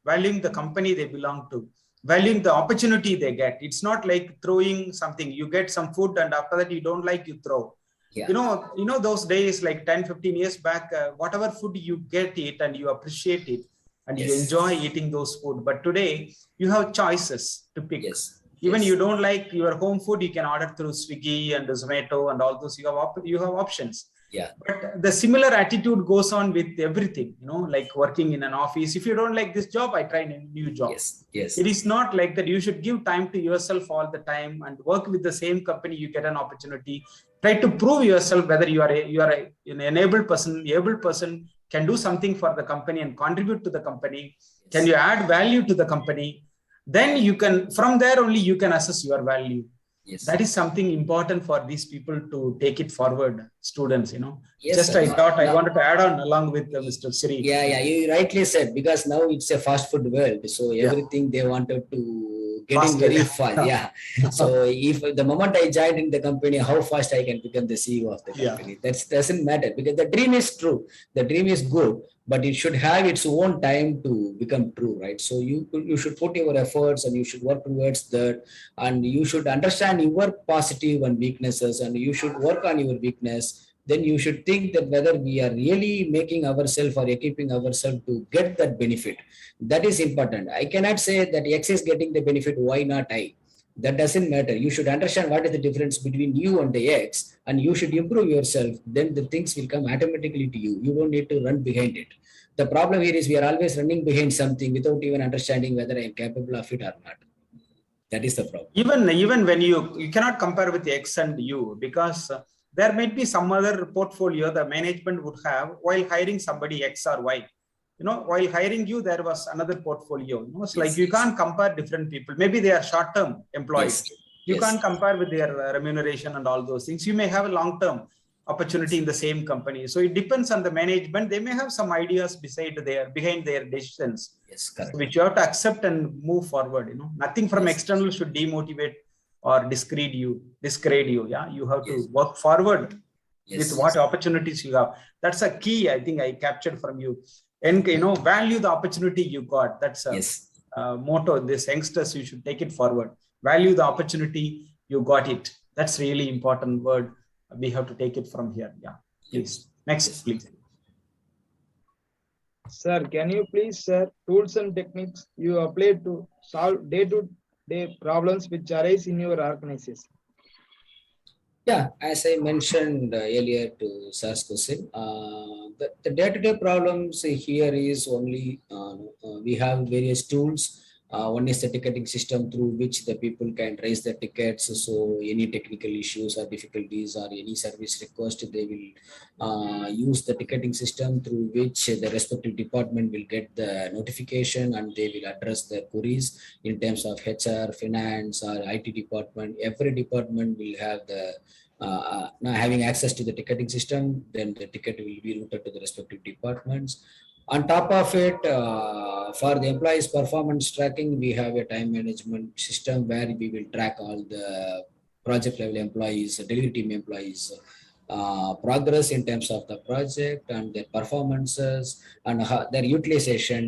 valuing the company they belong to, valuing the opportunity they get. It's not like throwing something. You get some food and after that you don't like, you throw. Yeah. You know those days like 10, 15 years back, whatever food you get it and you appreciate it and you enjoy eating those food. But today you have choices to pick. Yes. Even you don't like your home food, you can order through Swiggy and Zomato and all those. You have options. Yeah. But the similar attitude goes on with everything, like working in an office. If you don't like this job, I try a new job. Yes. Yes. It is not like that. You should give time to yourself all the time and work with the same company. You get an opportunity. Try to prove yourself whether you are an enabled person. Able person can do something for the company and contribute to the company. Yes. Can you add value to the company? Then you can, from there only you can assess your value. Yes. That is something important for these people to take it forward, students, Yes, Just sir. I thought I wanted to add on along with Mr. Sri. Yeah, you rightly said, because now it's a fast food world. So everything they wanted to get in very fast. Yeah. So if the moment I joined in the company, how fast I can become the CEO of the company, that doesn't matter, because the dream is true. The dream is good, but it should have its own time to become true, right? So you should put your efforts and you should work towards that, and you should understand your positive and weaknesses, and you should work on your weakness. Then you should think that whether we are really making ourselves or equipping ourselves to get that benefit. That is important. I cannot say that X is getting the benefit, why not I? That doesn't matter. You should understand what is the difference between you and the X, and you should improve yourself. Then the things will come automatically to you. You don't need to run behind it. The problem here is we are always running behind something without even understanding whether I am capable of it or not. That is the problem. Even when you cannot compare with X and you, because there might be some other portfolio the management would have while hiring somebody X or Y. While hiring you, there was another portfolio. It's like you can't compare different people. Maybe they are short-term employees. Yes. You can't compare with their remuneration and all those things. You may have a long-term opportunity in the same company. So it depends on the management. They may have some ideas behind their decisions. Yes, correct. Which you have to accept and move forward. Nothing from external should demotivate or discourage you. Yeah, you have to work forward with what opportunities you have. That's a key, I think I captured from you. And value the opportunity you got. That's a motto. This youngsters, you should take it forward. Value the opportunity you got it. That's really important word. We have to take it from here. Yeah, please. Next, please. Sir, can you please share tools and techniques you apply to solve day-to-day problems which arise in your organization? Yeah, as I mentioned earlier to Sir's question, the day-to-day problems here is only we have various tools. One is the ticketing system through which the people can raise their tickets. So any technical issues or difficulties or any service request, they will use the ticketing system through which the respective department will get the notification and they will address their queries in terms of HR, finance or IT department. Every department will have the now having access to the ticketing system, then the ticket will be routed to the respective departments. On top of it, for the employees' performance tracking, we have a time management system where we will track all the project level employees, delivery team employees, progress in terms of the project and their performances and their utilization.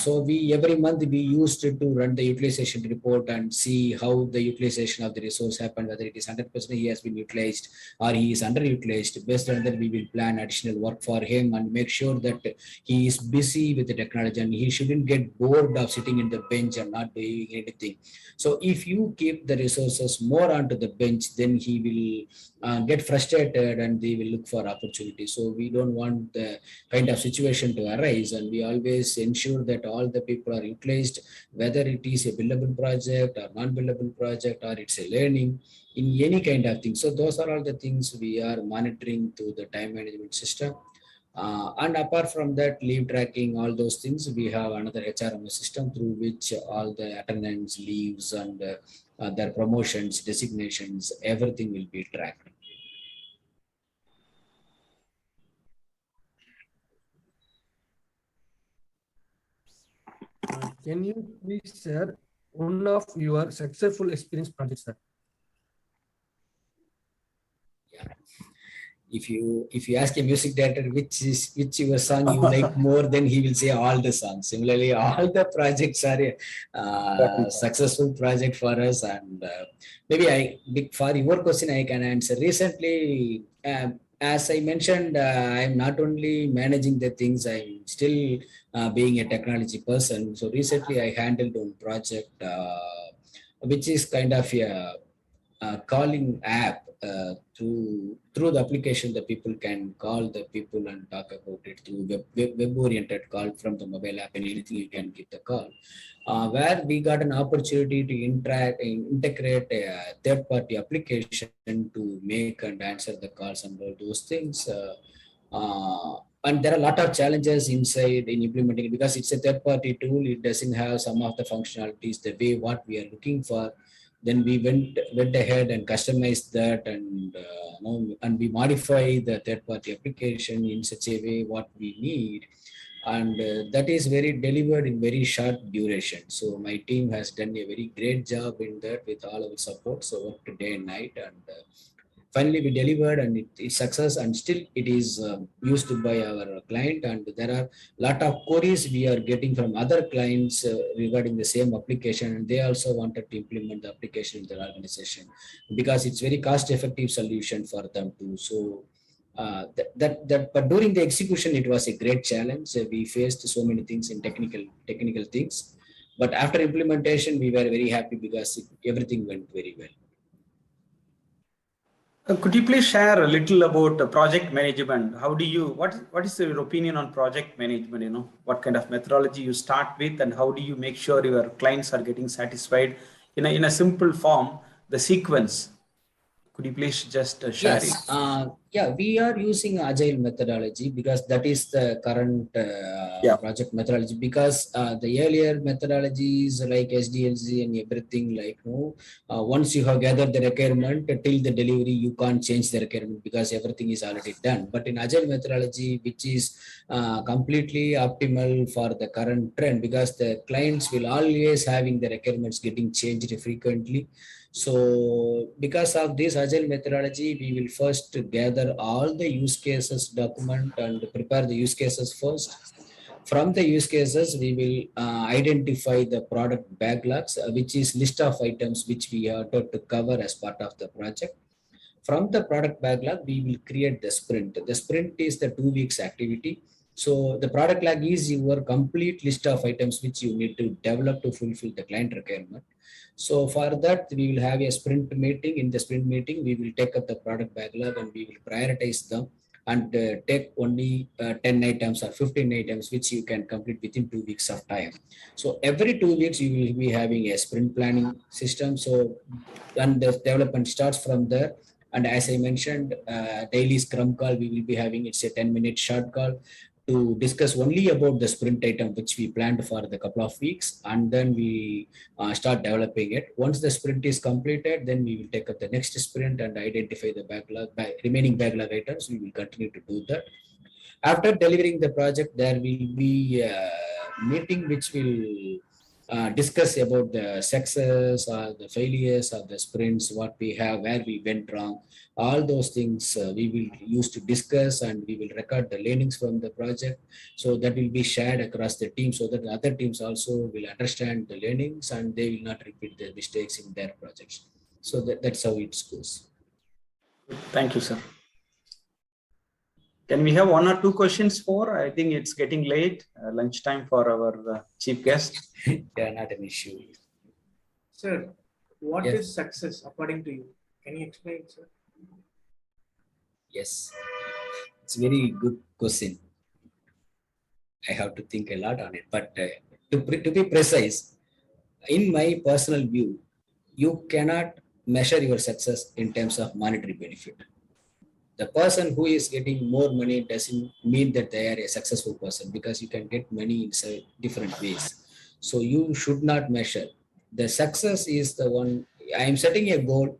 So we every month we used to run the utilization report and see how the utilization of the resource happened, whether it is 100% he has been utilized or he is underutilized. Based on that, we will plan additional work for him and make sure that he is busy with the technology and he shouldn't get bored of sitting in the bench and not doing anything. So if you keep the resources more onto the bench, then he will get frustrated and they will look for opportunities. So we don't want the kind of situation to arise, and we always ensure that all the people are utilized, whether it is a billable project or non-billable project or it's a learning in any kind of thing. So those are all the things we are monitoring through the time management system. And apart from that, leave tracking, all those things, we have another HRMS system through which all the attendance, leaves, and their promotions, designations, everything will be tracked. Can you please share one of your successful experience projects, sir? If you ask a music director which your song you like more, then he will say all the songs. Similarly, all the projects are a successful project for us. And maybe for your question, I can answer. Recently, as I mentioned, I'm not only managing the things, I'm still being a technology person. So recently, I handled one project which is kind of a calling app. Through the application, the people can call the people and talk about it through web-oriented call from the mobile app, and anything you can get the call. Where we got an opportunity to integrate a third-party application to make and answer the calls and all those things. And there are a lot of challenges inside in implementing it because it's a third-party tool. It doesn't have some of the functionalities the way what we are looking for. Then we went ahead and customized that, and we modify the third-party application in such a way what we need, and that is very delivered in very short duration. So my team has done a very great job in that with all our support. So worked day and night, and finally we delivered, and it is success, and still it is used by our client. And there are a lot of queries we are getting from other clients regarding the same application, and they also wanted to implement the application in their organization because it's very cost effective solution for them too. So but during the execution it was a great challenge. We faced so many things in technical things, but after implementation we were very happy because everything went very well. Could you please share a little about project management? How do you, what is your opinion on project management? You know, what kind of methodology you start with, and how do you make sure your clients are getting satisfied in a simple form, the sequence? Could you please just share it? Yeah, we are using agile methodology because that is the current project methodology. Because the earlier methodologies like SDLC and everything, like once you have gathered the requirement till the delivery, you can't change the requirement because everything is already done. But in agile methodology, which is completely optimal for the current trend, because the clients will always having the requirements getting changed frequently. So because of this agile methodology, we will first gather all the use cases document and prepare the use cases first. From the use cases, we will identify the product backlogs, which is list of items which we have to cover as part of the project. From the product backlog, we will create the sprint. The sprint is the 2 weeks activity. So the product backlog is your complete list of items which you need to develop to fulfill the client requirement. So for that, we will have a sprint meeting. In the sprint meeting, we will take up the product backlog and we will prioritize them and take only 10 items or 15 items which you can complete within 2 weeks of time. So every 2 weeks, you will be having a sprint planning system. So and the development starts from there. And as I mentioned, daily scrum call, we will be having, it's a 10-minute short call to discuss only about the sprint item which we planned for the couple of weeks, and then we start developing it. Once the sprint is completed, then we will take up the next sprint and identify the backlog, remaining backlog items. We will continue to do that. After delivering the project, there will be a meeting which will discuss about the success or the failures of the sprints, what we have, where we went wrong. All those things we will use to discuss, and we will record the learnings from the project. So that will be shared across the team so that the other teams also will understand the learnings and they will not repeat the mistakes in their projects. So that's how it goes. Thank you, sir. Can we have one or two questions more? I think it's getting late, lunchtime for our chief guest. Yeah, not an issue. Sir, what Yes. is success according to you? Can you explain, sir? Yes, it's a very good question. I have to think a lot on it, but to be precise, in my personal view, you cannot measure your success in terms of monetary benefit. The person who is getting more money doesn't mean that they are a successful person, because you can get money in different ways. So you should not measure. The success is the one, I am setting a goal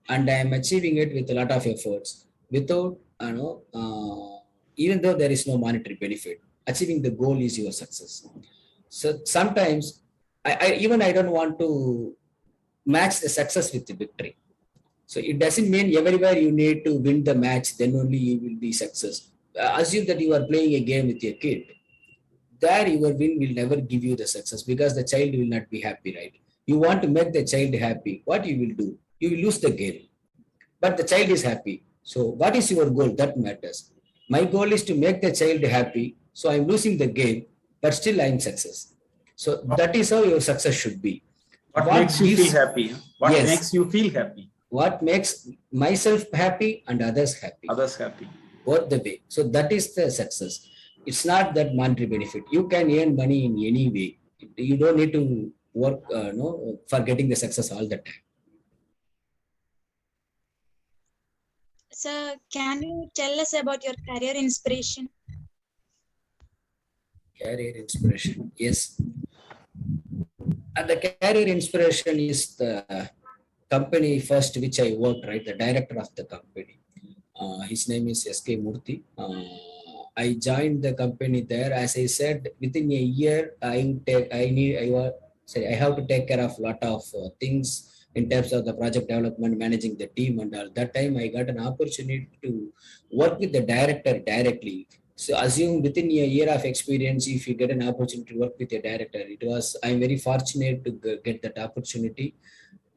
and I am achieving it with a lot of efforts without, even though there is no monetary benefit, achieving the goal is your success. So sometimes I don't want to match the success with the victory. So it doesn't mean everywhere you need to win the match, then only you will be success. Assume that you are playing a game with your kid. There your win will never give you the success, because the child will not be happy, right? You want to make the child happy. What you will do? You will lose the game, but the child is happy. So what is your goal? That matters. My goal is to make the child happy. So I'm losing the game, but still I'm success. So that is how your success should be. What makes you feel happy? What Yes. makes you feel happy? What makes myself happy and others happy. Others happy. Both the way. So that is the success. It's not that monetary benefit. You can earn money in any way. You don't need to work for getting the success all the time. Sir, can you tell us about your career inspiration? Career inspiration. Yes. And the career inspiration is the company first which I worked, right? The director of the company. His name is S.K. Murthy. I joined the company there. As I said, within a year, I have to take care of a lot of things in terms of the project development, managing the team, and all. That time I got an opportunity to work with the director directly. So assume within a year of experience, if you get an opportunity to work with a director, I'm very fortunate to get that opportunity.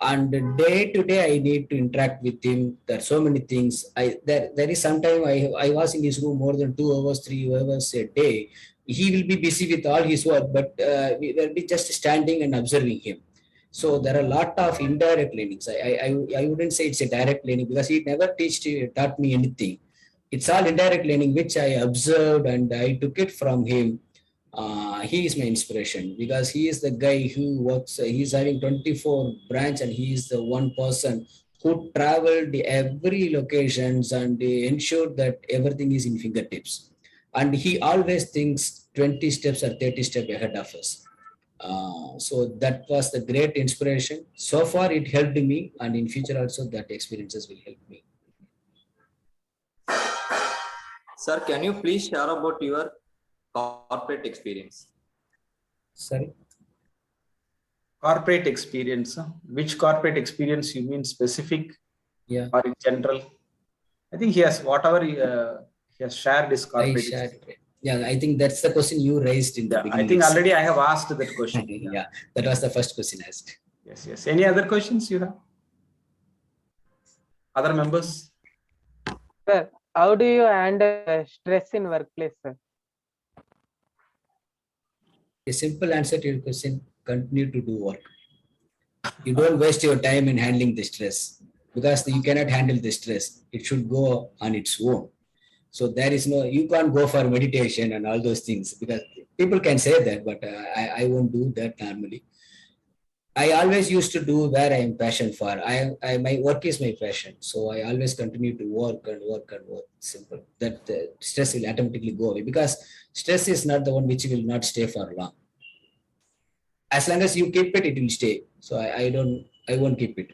And day to day, I need to interact with him. There are so many things. There is sometime I was in his room more than 2 hours, 3 hours a day. He will be busy with all his work, but we will be just standing and observing him. So there are a lot of indirect learnings. I wouldn't say it's a direct learning, because he never taught me anything. It's all indirect learning, which I observed and I took it from him. He is my inspiration, because he is the guy who works, he's having 24 branch, and he is the one person who traveled every locations and ensured that everything is in fingertips. And he always thinks 20 steps or 30 steps ahead of us. So that was the great inspiration. So far it helped me, and in future also that experiences will help me. Sir, can you please share about your corporate experience? Sorry? Corporate experience. Which corporate experience you mean, specific? Yeah. Or in general? I think he has whatever he has shared his corporate experience. Yeah, I think that's the question you raised in the beginning. I think already I have asked that question. Yeah, that was the first question asked. Yes. Any other questions you have? Other members? Sir, how do you handle stress in workplace, sir? A simple answer to your question: continue to do work. You don't waste your time in handling the stress, because you cannot handle the stress. It should go on its own. So there is you can't go for meditation and all those things, because people can say that, but I won't do that normally. I always used to do where I am passionate for. My work is my passion. So I always continue to work and work and work. Simple. That stress will automatically go away, because stress is not the one which will not stay for long. As long as you keep it, it will stay. So I won't keep it.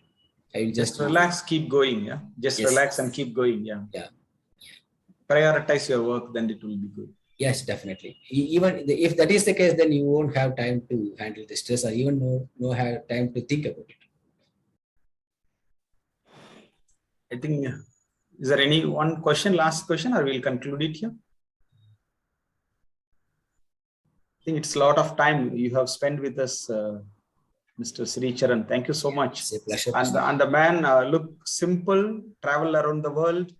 I will just relax, keep going. Yeah. Just relax and keep going. Yeah. Yeah. Prioritize your work, then it will be good. Yes, definitely. If that is the case, then you won't have time to handle the stress or even no have time to think about it. I think, is there any one question, last question, or we'll conclude it here? I think it's a lot of time you have spent with us, Mr. Sricharan. Thank you so much. It's a pleasure. And the man looked simple, traveled around the world,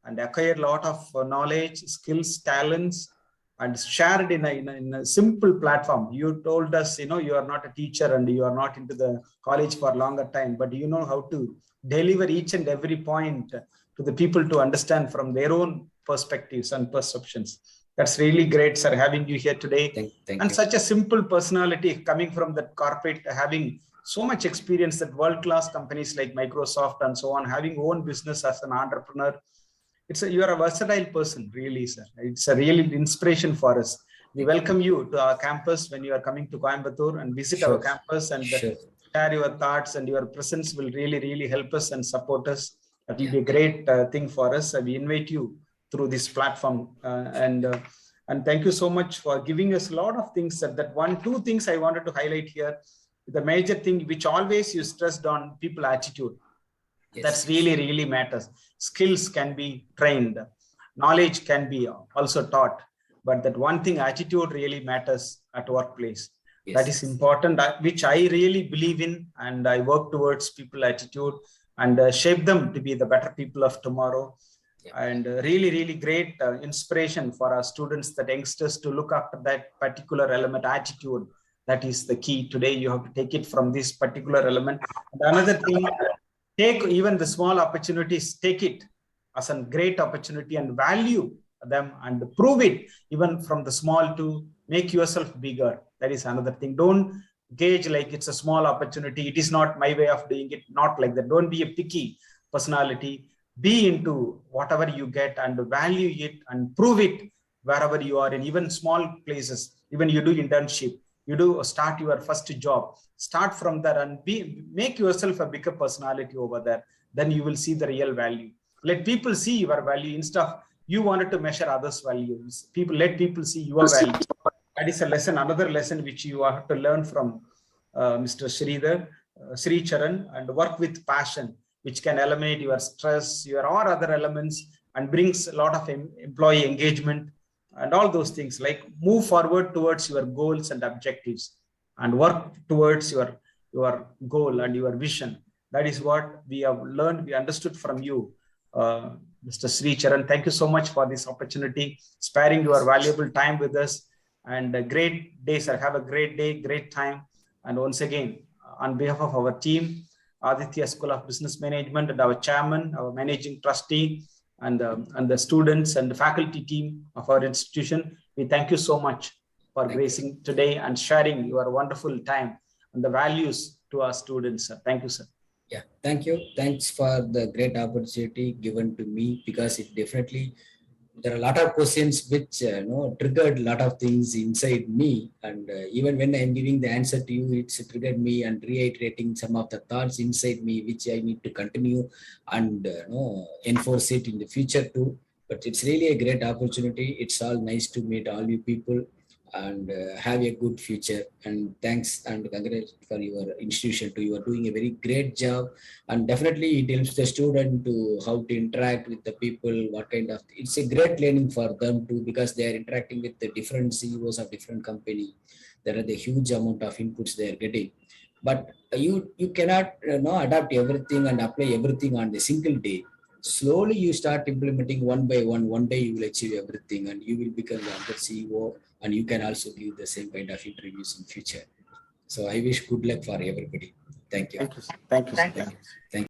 and acquired a lot of knowledge, skills, talents, and shared in a simple platform. You told us, you are not a teacher and you are not into the college for a longer time, but you know how to deliver each and every point to the people to understand from their own perspectives and perceptions. That's really great, sir, having you here today. Thank and you. Such a simple personality coming from that corporate, having so much experience that world-class companies like Microsoft and so on, having own business as an entrepreneur. You are a versatile person, really, sir. It's a real inspiration for us. We welcome you to our campus when you are coming to Coimbatore and visit our campus and share your thoughts, and your presence will really, really help us and support us. That will be a great thing for us. We invite you through this platform, and thank you so much for giving us a lot of things. Two things I wanted to highlight here. The major thing which always you stressed on people attitude. Yes. That's really, really matters. Skills can be trained, knowledge can be also taught, but that one thing, attitude, really matters at workplace. Yes. That is important, which I really believe in, and I work towards people attitude and shape them to be the better people of tomorrow. Yeah. And really, really great inspiration for our students, the youngsters, to look after that particular element, attitude. That is the key. Today, you have to take it from this particular element. And another thing, take even the small opportunities, take it as a great opportunity and value them and prove it even from the small to make yourself bigger. That is another thing. Don't gauge like it's a small opportunity. It is not my way of doing it. Not like that. Don't be a picky personality. Be into whatever you get and value it and prove it wherever you are in, even small places. Even you do internship, you do start your first job, start from there and make yourself a bigger personality over there. Then you will see the real value. Let people see your value instead of you wanted to measure others' values. Let people see your value. That is a lesson, another lesson which you have to learn from Mr. Sricharan, and work with passion, which can eliminate your stress, your or other elements, and brings a lot of employee engagement and all those things. Like move forward towards your goals and objectives and work towards your goal and your vision. That is what we have learned, we understood from you, Mr. Sricharan. Thank you so much for this opportunity, sparing your valuable time with us. And a great day, sir. Have a great day, great time. And once again, on behalf of our team, Adithya School of Business Management, and our chairman, our managing trustee, and the students and the faculty team of our institution, we thank you so much for gracing today and sharing your wonderful time and the values to our students, sir. Thank you, sir. Yeah, thank you. Thanks for the great opportunity given to me, because it definitely, there are a lot of questions which triggered a lot of things inside me, and even when I'm giving the answer to you, it's triggered me and reiterating some of the thoughts inside me which I need to continue and enforce it in the future too. But it's really a great opportunity. It's all nice to meet all you people and have a good future. And thanks and congrats for your institution too. You are doing a very great job, and definitely it helps the student to how to interact with the people, what kind of, it's a great learning for them too, because they are interacting with the different CEOs of different company. There are the huge amount of inputs they are getting, but you cannot adapt everything and apply everything on the single day. Slowly you start implementing one by one. One day you will achieve everything and you will become the other CEO, and you can also give the same kind of interviews in future. So I wish good luck for everybody. Thank you. Thank you. Thank you. Thank you. Thank you.